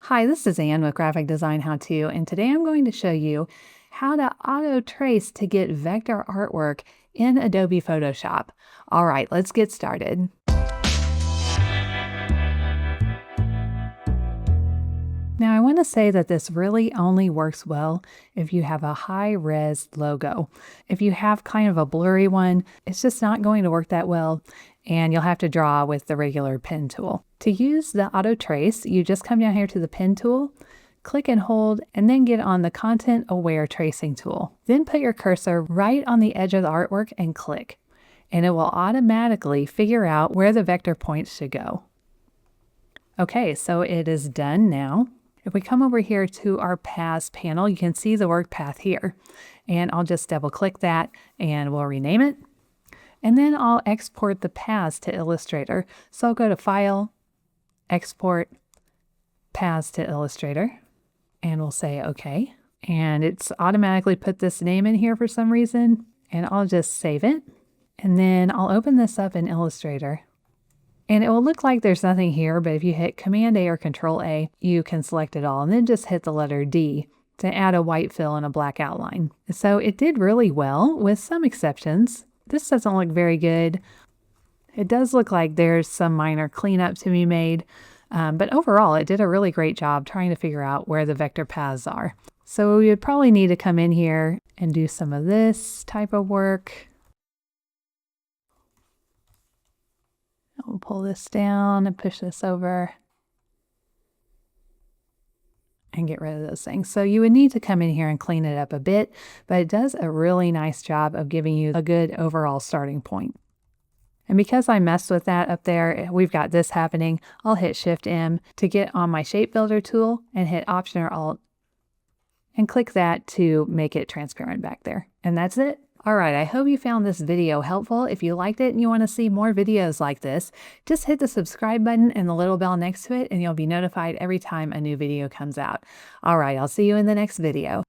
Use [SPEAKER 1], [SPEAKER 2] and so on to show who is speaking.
[SPEAKER 1] Hi, this is Ann with Graphic Design How To, and today I'm going to show you how to auto trace to get vector artwork in Adobe Photoshop. All right, let's get started. Now I want to say that this really only works well if you have a high-res logo. If you have kind of a blurry one, it's just not going to work that well, and you'll have to draw with the regular pen tool. To use the auto trace, you just come down here to the pen tool, click and hold, and then get on the Content Aware Tracing tool. Then put your cursor right on the edge of the artwork and click, and it will automatically figure out where the vector points should go. Okay, so it is done now. If we come over here to our paths panel, you can see the work path here. And I'll just double click that and we'll rename it. And then I'll export the paths to Illustrator. So I'll go to File, Export, Paths to Illustrator, and we'll say OK. And it's automatically put this name in here for some reason, and I'll just save it. And then I'll open this up in Illustrator. And it will look like there's nothing here, but if you hit Command A or Control A, you can select it all, and then just hit the letter D to add a white fill and a black outline. So it did really well, with some exceptions. This doesn't look very good. It does look like there's some minor cleanup to be made, but overall it did a really great job trying to figure out where the vector paths are. So we would probably need to come in here and do some of this type of work. We'll pull this down and push this over and get rid of those things. So you would need to come in here and clean it up a bit, but it does a really nice job of giving you a good overall starting point. And because I messed with that up there, we've got this happening. I'll hit Shift M to get on my Shape Builder tool and hit Option or Alt and click that to make it transparent back there. And that's it. All right, I hope you found this video helpful. If you liked it and you want to see more videos like this, just hit the subscribe button and the little bell next to it, and you'll be notified every time a new video comes out. All right, I'll see you in the next video.